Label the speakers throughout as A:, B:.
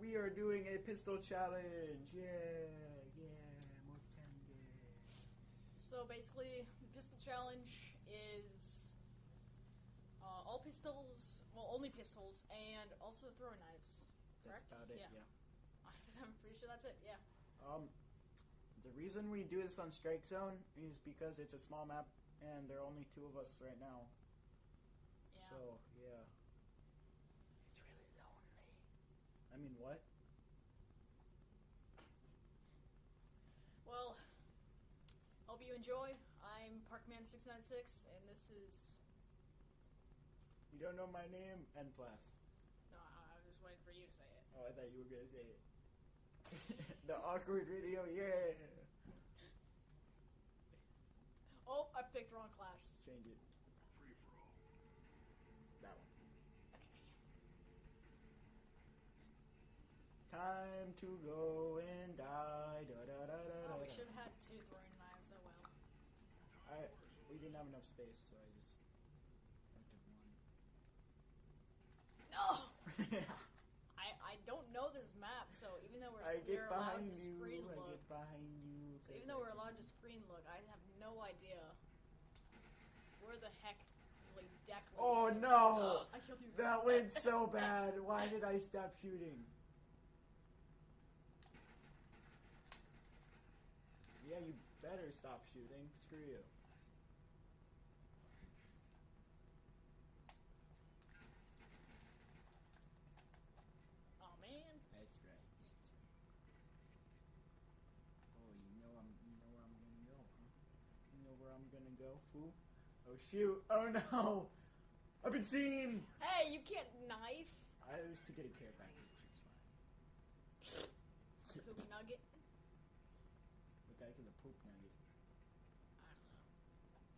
A: We are doing a pistol challenge. Yeah, more candy.
B: So basically, the pistol challenge is all pistols, well, only pistols, and also throwing knives. Correct?
A: That's about it. Yeah.
B: I'm pretty sure that's it. Yeah.
A: The reason we do this on Strike Zone is because it's a small map, and there are only 2 of us right now.
B: Yeah.
A: So yeah. It's really lonely. I mean, what?
B: Well, hope you enjoy. I'm Parkman696, and this is.
A: You don't know my name? Nplas.
B: No, I was waiting for you to say it.
A: Oh, I thought you were gonna say it. The awkward video, yeah.
B: Oh, I picked the wrong class.
A: Change it.
C: Free for all.
A: That one.
B: Okay.
A: Time to go and die. Da, da, da, da,
B: Oh, we
A: da.
B: should have had 2 throwing knives. Oh well.
A: We didn't have enough space, so I just went to
B: No.
A: 1. Yeah.
B: I don't know this map, so even though we're
A: I
B: allowed
A: get
B: to
A: behind
B: screen
A: you. I
B: look,
A: get behind you.
B: so even though we're allowed to screen look, I have no idea where the heck like deck.
A: Oh no!
B: I killed you.
A: That went so bad. Why did I stop shooting? Yeah, you better stop shooting. Screw you.
B: Oh man.
A: That's right. That's right. Oh, you know where I'm gonna go, huh? You know where I'm gonna go, fool? Oh shoot! Oh no! I've been seen.
B: Hey, you can't knife.
A: I was to get a care package. It's fine.
B: Poop nugget.
A: What the heck is a poop nugget?
B: I don't know.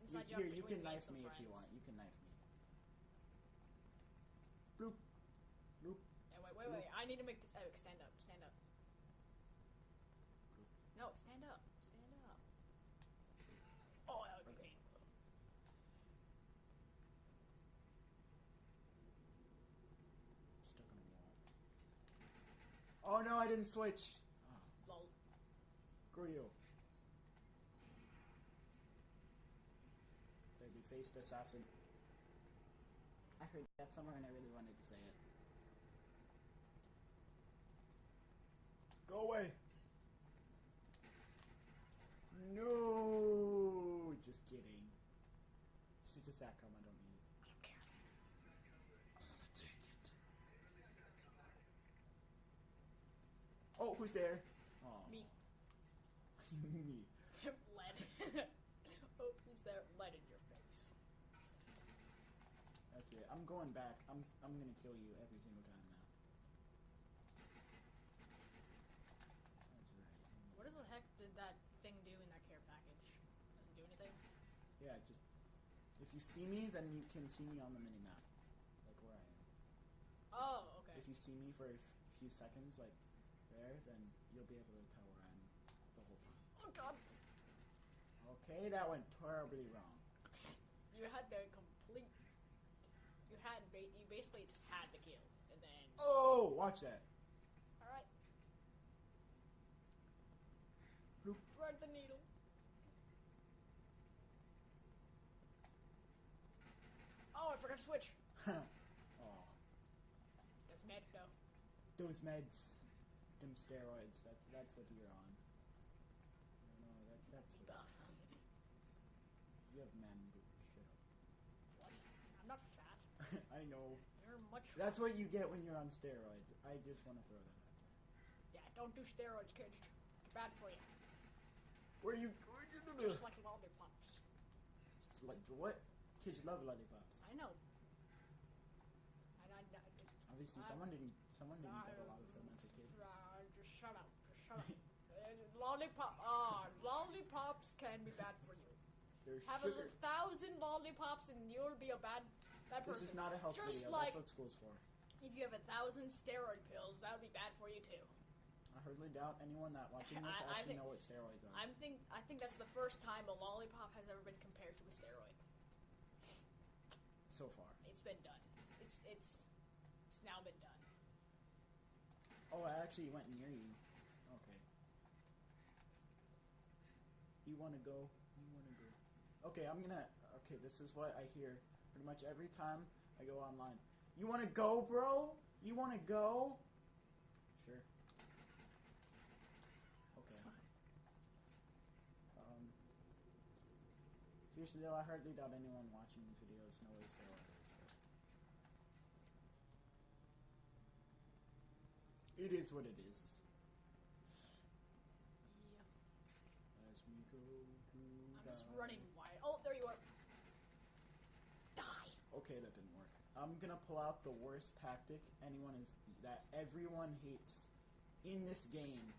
B: Inside joke
A: Here, you
B: between
A: can
B: me and
A: knife
B: some
A: me if you
B: friends.
A: want. You can knife me. Bloop. Bloop.
B: Yeah, wait. I need to make this epic. Stand up. Stand up. No, stand up. Stand up. Oh, that would be painful.
A: Stuck on a wall. Oh no, I didn't switch. Oh,
B: Lol.
A: screw you. Baby-faced assassin. I heard that somewhere and I really wanted to say it. Go away! No! Just kidding. It's just a SATCOM, I don't need it.
B: I don't care.
A: I'm gonna take it. Oh, who's there? Oh.
B: Me.
A: Me.
B: Lead. Oh, who's there? Lead in your face.
A: That's it. I'm going back. I'm gonna kill you every single time now. That's right.
B: What the heck did that thing do in that care package? Does it do anything?
A: Yeah, just if you see me, then you can see me on the mini map, like where I am.
B: Oh, okay.
A: If you see me for a few seconds, like there, then you'll be able to tell where I am the whole time.
B: Oh god.
A: Okay, that went terribly wrong.
B: You had the complete. You basically just had the kill, and then.
A: Oh, watch that.
B: All right.
A: Bloop.
B: Thread the needle. Oh, I forgot to switch.
A: Oh,
B: Does med go?
A: those meds, them steroids. That's what you're on. No, that's what
B: Buff.
A: you have men. Shut
B: What? I'm not fat.
A: up. I know.
B: You're much.
A: That's what you get when you're on steroids. I just want to throw that out there.
B: Yeah, don't do steroids, kids. It's bad for you.
A: Where you?
B: Just like lollipops.
A: Like what? Kids love lollipops.
B: I know.
A: Obviously, someone didn't get a lot of them as a kid.
B: Just shut up. Just shut up. Lollipops can be bad for you.
A: There's
B: Have
A: sugar.
B: 1,000 lollipops and you'll be a bad person.
A: This is not a health
B: Just
A: video.
B: like
A: That's what school's for.
B: if you have 1,000 steroid pills, that would be bad for you too.
A: I hardly doubt anyone that watching this
B: I
A: actually
B: think-
A: know what steroids are.
B: I think that's the first time a lollipop has ever been compared to a steroid.
A: So far.
B: It's been done. It's now been done.
A: Oh, actually went near you. Okay. You want to go? You want to go? Okay, okay, this is what I hear pretty much every time I go online. You want to go, bro? You want to go? Sure. Okay. Seriously though, I hardly doubt anyone watching these videos knows so it is what it is.
B: Yep.
A: As we go to
B: I'm just running wide. Oh, there you are. Die.
A: Okay, that didn't work. I'm gonna pull out the worst tactic that everyone hates in this game.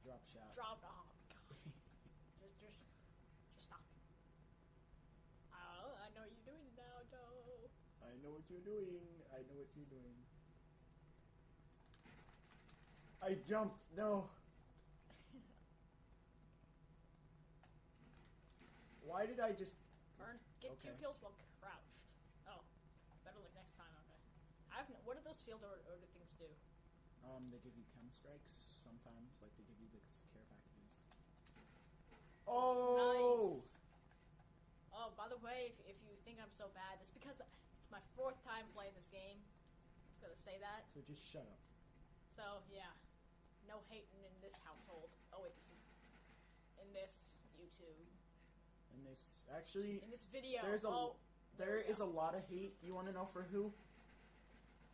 A: Drop shot.
B: Drop. Oh god. just stop. Oh, I know what you're doing now, Joe.
A: I know what you're doing. I know what you're doing. I jumped. No. Why did I just...
B: Burn. Get
A: Okay.
B: 2 kills while crouched. Oh. Better luck next time, okay. What do those field order things do?
A: They give you chem strikes sometimes, like they give you the care packages. Oh!
B: Nice. Oh, by the way, if you think I'm so bad, it's because it's my 4th time playing this game. I'm just gonna say that.
A: So just shut up.
B: So, yeah. No hating in this household. Oh, wait, this is... In this YouTube.
A: In this... Actually...
B: In this video.
A: There is a lot of hate. You want to know for who?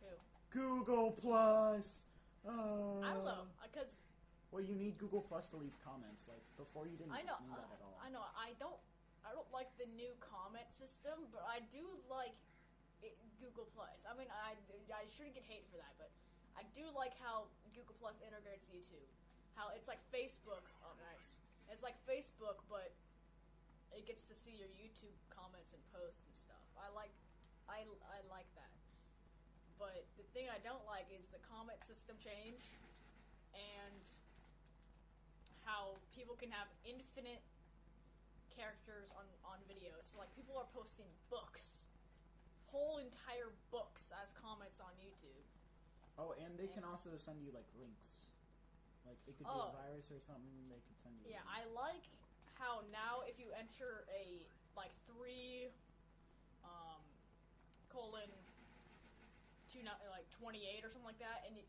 B: Who?
A: Google Plus!
B: I don't know, because...
A: Well, you need Google Plus to leave comments. Like, before you didn't need that at all.
B: I know, I don't like the new comment system, but I do like Google Plus. I mean, I shouldn't get hate for that, but I do like how Google Plus integrates YouTube. How it's like Facebook. Oh, nice. It's like Facebook, but it gets to see your YouTube comments and posts and stuff. I like that. But the thing I don't like is the comment system change and how people can have infinite characters on videos. So like people are posting books, whole entire books as comments on YouTube.
A: Oh, and they can also send you like links. Like it could be a virus or something. They could send you.
B: Yeah, I like how now if you enter a like 3 colon 28 or something like that, and it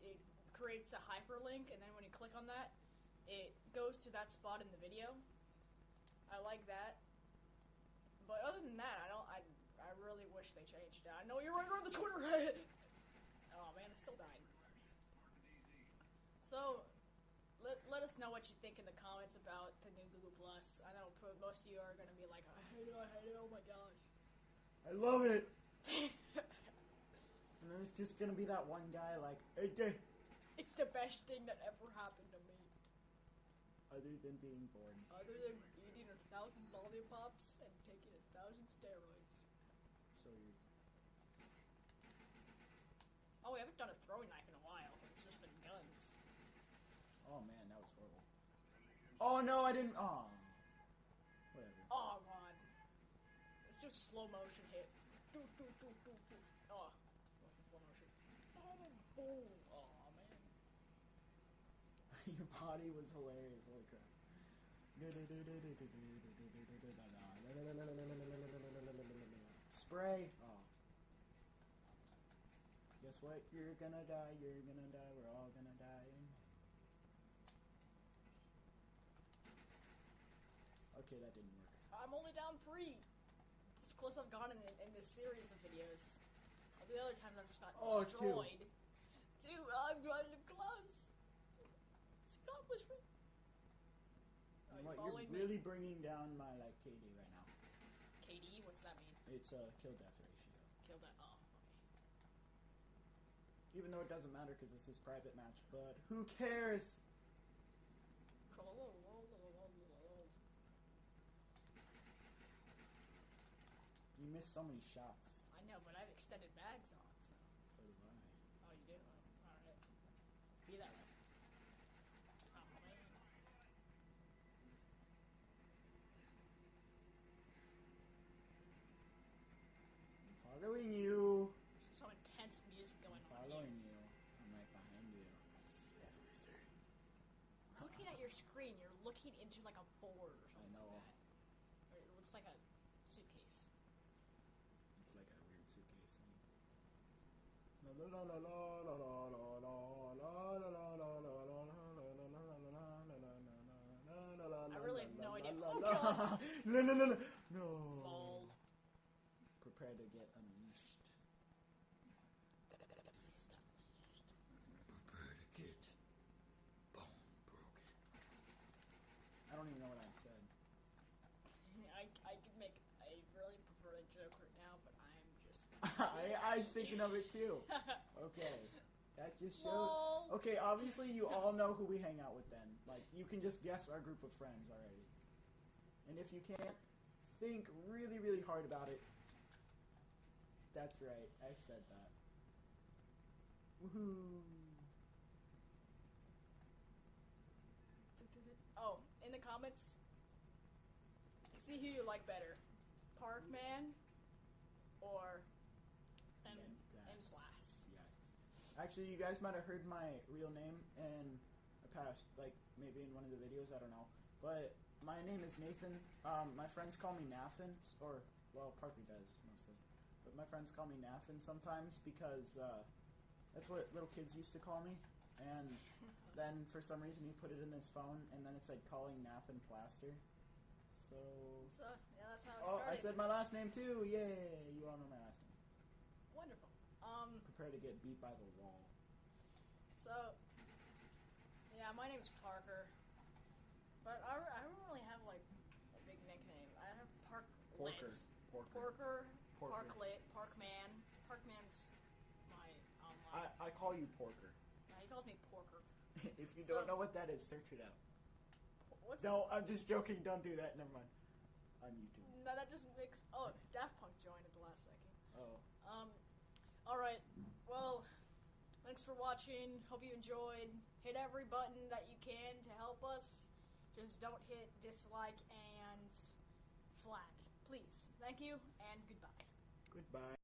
B: creates a hyperlink, and then when you click on that, it goes to that spot in the video. I like that. But other than that, I really wish they changed it. I know you're right around the corner. Oh man, I still died. So, let us know what you think in the comments about the new Google Plus. I know most of you are going to be like, I hate it, oh my gosh.
A: I love it! And then there's just going to be that one guy like, hey,
B: it's the best thing that ever happened to me.
A: Other than being born.
B: Other than eating 1,000 lollipops and taking 1,000 steroids.
A: So you...
B: Oh, we haven't done a throwing knife in a while. It's just been guns.
A: Oh man, that was horrible. Oh no, I didn't... Oh. Whatever.
B: Oh, God. Let's do a slow motion hit. Oh, what's in slow motion? Boom. Oh, man.
A: Your body was hilarious, holy crap. Spray. Oh. Guess what? You're gonna die, we're all gonna die. Okay, that didn't work.
B: I'm only down 3. It's as close I've gone in this series of videos. All the other times I've just got destroyed. 2. I'm running close. It's accomplishment. Oh,
A: you're really bringing down my KD right now.
B: KD? What's that mean?
A: It's a kill-death ratio.
B: Kill-death. Oh, okay.
A: Even though it doesn't matter because this is private match, but who cares? You missed so many shots.
B: I know, but I have extended mags on, so.
A: So do I.
B: Oh, you do? Oh, alright. Be that way. Oh, man.
A: I'm following you.
B: There's some intense music going on
A: Following
B: here.
A: you. I'm right behind
B: screen, you're looking into like a board or something
A: I know.
B: like that. Or it looks like a suitcase.
A: It's like a weird suitcase thing. La la la la la la la la la la la la la la.
B: I really have no idea.
A: No,
B: Oh god!
A: no, no, no, no. No.
B: Lol.
A: Prepare to get unleashed.
C: Prepare to get bone broken.
A: I don't even know what I said.
B: I could make a really perverted joke right now, but I'm just...
A: I'm thinking of it too. Okay. That just shows...
B: Lol.
A: Okay, obviously you all know who we hang out with then. Like, you can just guess our group of friends already. And if you can't, think really, really hard about it. That's right, I said that. Woohoo!
B: Oh, in the comments, see who you like better. Parkman or Nplas.
A: Yes. Actually, you guys might have heard my real name in a past, like, maybe in one of the videos, I don't know. But my name is Nathan. My friends call me Naffin, or, well, Parker does, mostly. But my friends call me Naffin sometimes because that's what little kids used to call me. And then, for some reason, he put it in his phone, and then it said calling Naffin Plaster. So,
B: yeah, that's how it
A: oh,
B: started.
A: I said my last name too. Yay! You all know my last name.
B: Wonderful.
A: Prepare to get beat by the wall.
B: So, yeah, my name's Parker. But I don't really have, like, a big nickname. I have
A: Porker.
B: Parklet, Parkman. Parkman's my online.
A: I call you Porker.
B: No, he calls me Porker.
A: If you don't know what that is, search it out.
B: What's
A: No, I'm just joking. Don't do that. Never mind. On YouTube.
B: No, that just makes... Oh, Daft Punk joined at the last second.
A: Oh.
B: Alright. Well, thanks for watching. Hope you enjoyed. Hit every button that you can to help us. Just don't hit dislike and flag. Please. Thank you, and goodbye.
A: Goodbye.